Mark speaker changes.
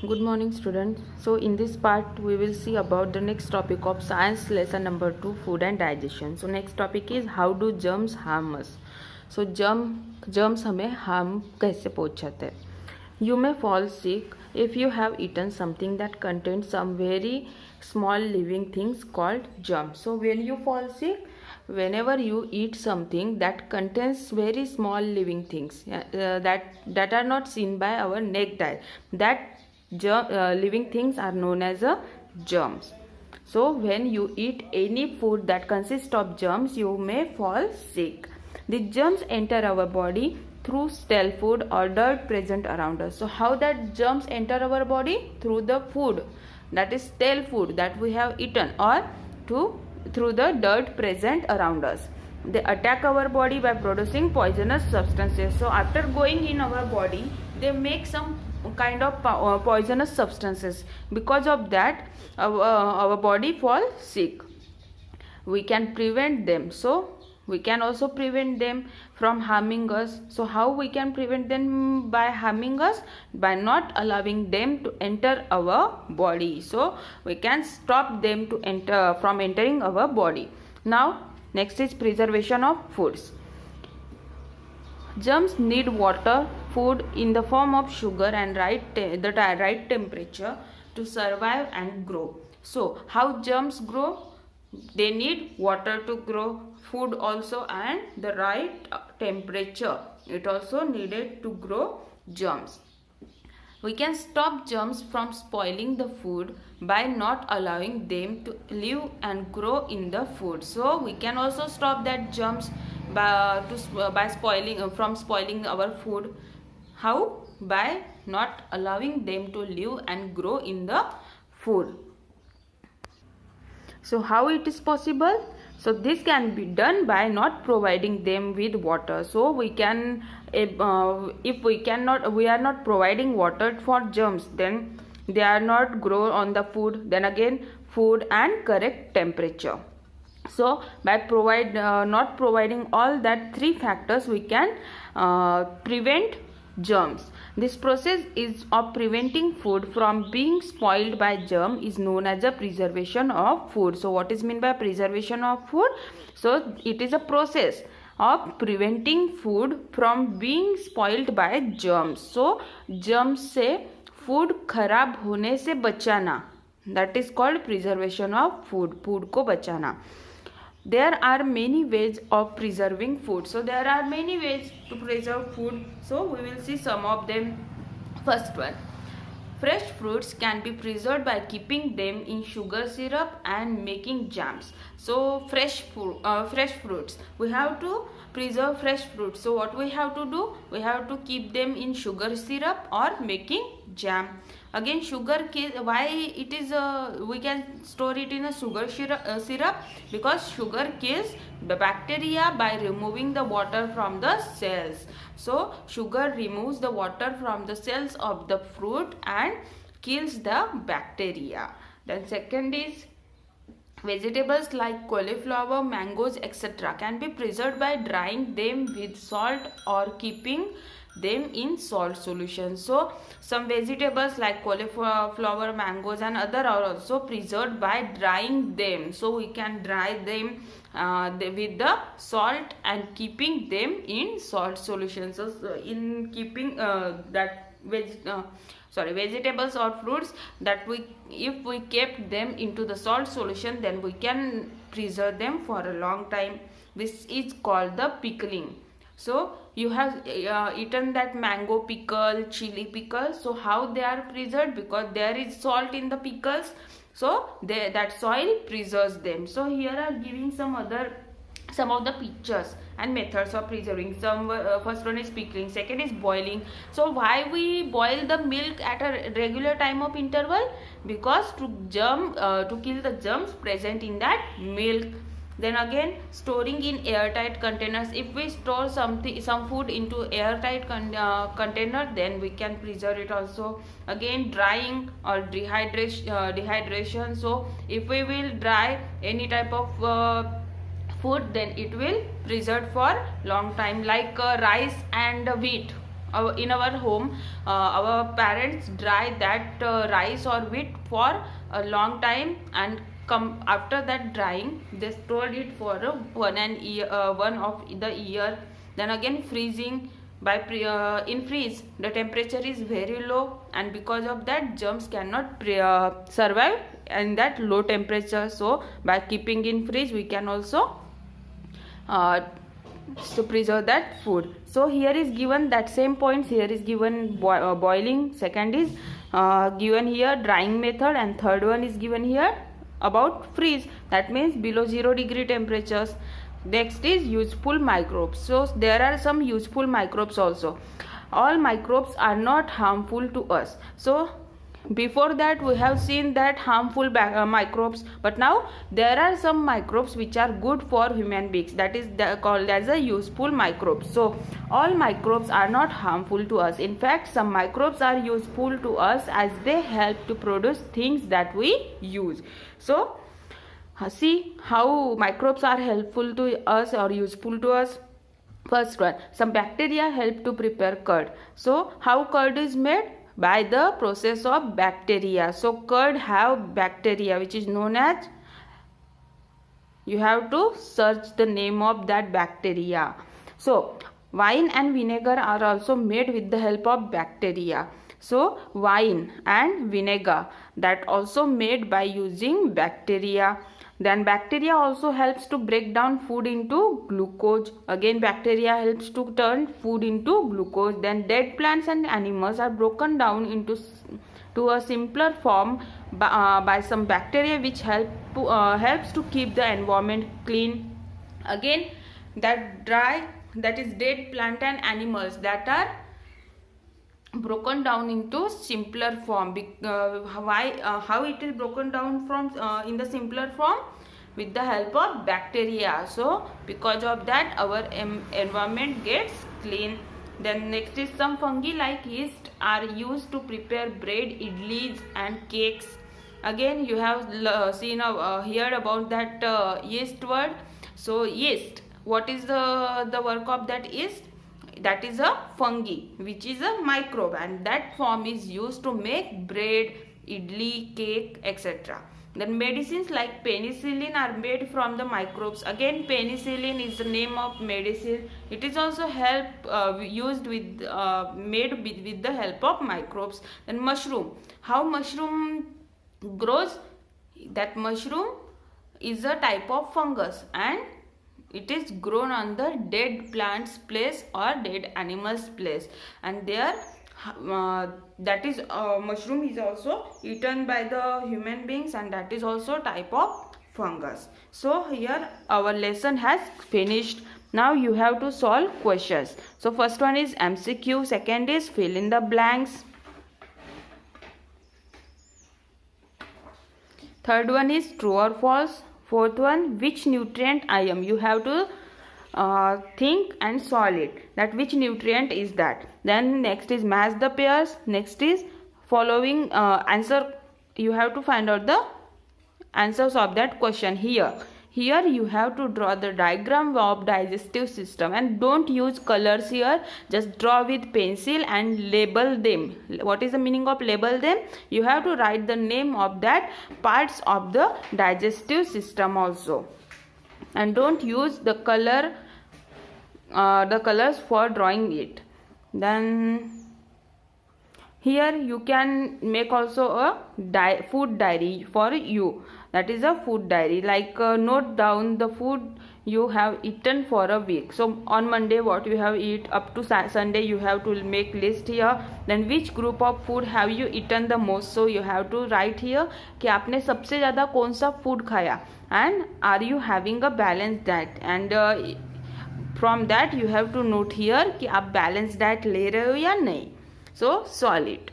Speaker 1: Good morning, students. So in this part we will see about the next topic of science lesson number 2, food and digestion. So next topic is how do germs harm us. So germs हमें harm कैसे पहुंचाते हैं. You may fall sick if you have eaten something that contains some very small living things called germs. So when you fall sick, whenever you eat something that contains very small living things that are not seen by our naked eye, that living things are known as germs. So when you eat any food that consists of germs, you may fall sick. The germs enter our body through stale food or dirt present around us. So how that germs enter our body? Through the food, that is stale food that we have eaten, or through the dirt present around us. They attack our body by producing poisonous substances. So after going in our body, they make some kind of poisonous substances. Because of that, our body fall sick. We can prevent them. So we can also prevent them from harming us. So how we can prevent them by harming us? By not allowing them to enter our body. So we can stop them to enter from entering our body. Now next is preservation of foods. Germs need water, food in the form of sugar and the right temperature to survive and grow. So how germs grow? They need water to grow, food also, and the right temperature. It also needed to grow germs. We can stop germs from spoiling the food by not allowing them to live and grow in the food. So we can also stop that germs by spoiling our food. How? By not allowing them to live and grow in the food. So how it is possible? So this can be done by not providing them with water. So we can, if we are not providing water for germs, then they are not grow on the food. Then again, food and correct temperature. So by not providing all that three factors, we can prevent germs. This process is of preventing food from being spoiled by germ is known as a preservation of food. So what is meant by preservation of food? So it is a process of preventing food from being spoiled by germs. So germs से food खराब होने से बचाना, that is called preservation of food. Food को बचाना. There are many ways of preserving food. So there are many ways to preserve food. So we will see some of them. First one, fresh fruits can be preserved by keeping them in sugar syrup and making jams. So fresh fruits, we have to preserve fresh fruits. So what we have to do? We have to keep them in sugar syrup or making jam. Again, sugar, why it is we can store it in a sugar syrup? Because sugar kills the bacteria by removing the water from the cells. So sugar removes the water from the cells of the fruit and kills the bacteria. Then second is, vegetables like cauliflower, mangoes, etc. can be preserved by drying them with salt or keeping them in salt solution. So some vegetables like cauliflower, mangoes and other are also preserved by drying them. So we can dry them with the salt and keeping them in salt solution. So in keeping vegetables or fruits, that if we kept them into the salt solution, then we can preserve them for a long time. This is called the pickling. So you have eaten that mango pickle, chili pickle. So how they are preserved? Because there is salt in the pickles, so that soil preserves them. So here are giving some of the pictures and methods of preserving. First one is pickling, second is boiling. So why we boil the milk at a regular time of interval? Because to kill the germs present in that milk. Then again, storing in airtight containers. If we store some food into airtight container, then we can preserve it also. Again, drying or dehydration. So if we will dry any type of food, then it will preserve for long time, like rice and wheat. in our home, our parents dry that rice or wheat for a long time, and come after that drying they stored it for one of the year. Then again freezing. In freeze the temperature is very low, and because of that germs cannot survive in that low temperature. So by keeping in freeze we can also to preserve that food. So here is given that same points. Here is given boiling, second is given here drying method, and third one is given here about freeze, that means below 0 degree temperatures. Next is useful microbes. So there are some useful microbes also. All microbes are not harmful to us. So before that we have seen that harmful microbes, but now there are some microbes which are good for human beings, that is called as a useful microbes. So all microbes are not harmful to us. In fact, some microbes are useful to us as they help to produce things that we use. So see how microbes are helpful to us or useful to us. First one, some bacteria help to prepare curd. So how curd is made? By the process of bacteria. So curd have bacteria which is known as, you have to search the name of that bacteria. So wine and vinegar are also made with the help of bacteria. So wine and vinegar, that also made by using bacteria. Then bacteria also helps to break down food into glucose. Again bacteria helps to turn food into glucose. Then dead plants and animals are broken down into a simpler form by some bacteria, which helps to keep the environment clean. Again that is dead plant and animals that are broken down into simpler form. How it is broken down from in the simpler form? With the help of bacteria. So because of that our environment gets clean. Then next is some fungi like yeast are used to prepare bread, idlis and cakes. Again you have heard about that yeast word. So yeast, what is the work of that yeast? That is a fungi which is a microbe, and that form is used to make bread, idli, cake, etc. Then medicines like penicillin are made from the microbes. Again penicillin is the name of medicine. It is also used with made with the help of microbes. Then mushroom, how mushroom grows? That mushroom is a type of fungus, and it is grown on the dead plant's place or dead animal's place, and there that is mushroom is also eaten by the human beings, and that is also type of fungus. So here our lesson has finished. Now you have to solve questions. So first one is MCQ, second is fill in the blanks, third one is true or false, fourth one which nutrient I am. You have to think and solve it, that which nutrient is that. Then next is match the pairs. Next is following answer. You have to find out the answers of that question. Here you have to draw the diagram of digestive system, and don't use colors here, just draw with pencil and label them. What is the meaning of label them? You have to write the name of that parts of the digestive system also, and don't use the colors for drawing it. Then here you can make also a food diary for you. That is a food diary, like note down the food you have eaten for a week. So on Monday what you have eat up to Sunday, you have to make list here. Then which group of food have you eaten the most? So you have to write here कि आपने सबसे ज़्यादा कौन सा food खाया, and are you having a balanced diet, and from that you have to note here कि आप balanced diet ले रहे हो या नहीं. So solve it.